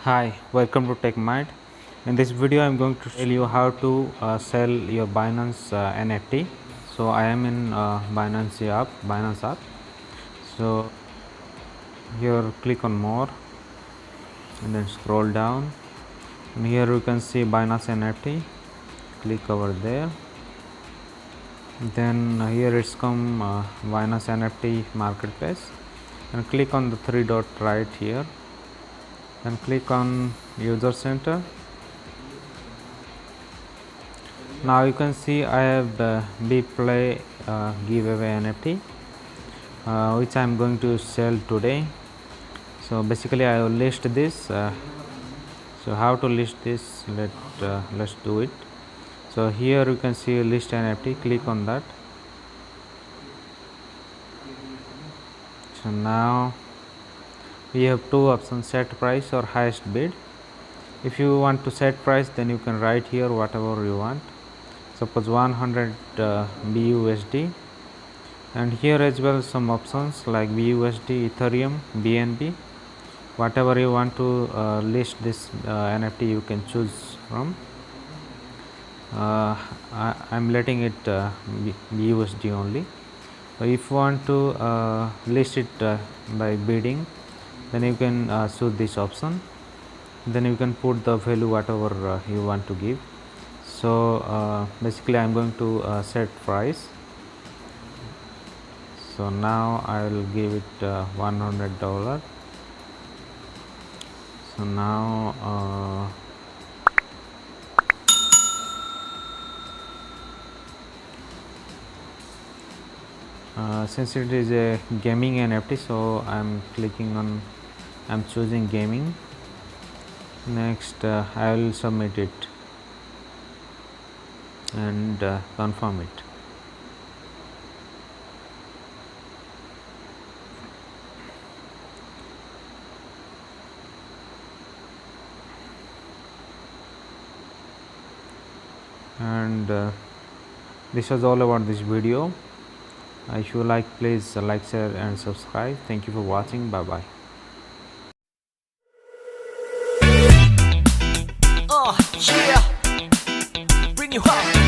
Hi, welcome to Tech Mind. In this video, I am going to tell you how to sell your Binance NFT. So I am in Binance app. So here, click on more, and then scroll down. And here you can see Binance NFT. Click over there. Then here it's come Binance NFT marketplace, and click on the three dot right here. And click on user center. Now you can see I have the Play giveaway NFT, which I am going to sell today. So basically I will list this. So how to list this? Let's do it. So here you can see list NFT. Click on that. So now we have two options: set price or highest bid. If you want to set price, then you can write here whatever you want. Suppose 100 BUSD, and here as well some options like BUSD, Ethereum, BNB. Whatever you want to list this NFT, you can choose from. I'm letting it BUSD only. So if you want to list it by bidding, then you can choose this option. Then you can put the value whatever you want to give. So basically I am going to set price. So now I will give it $100. So now since it is a gaming NFT, so I'm choosing gaming. Next I will submit it and confirm it. And this was all about this video. If you like, please like, share and subscribe. Thank you for watching. Bye bye. Yeah, bring you up.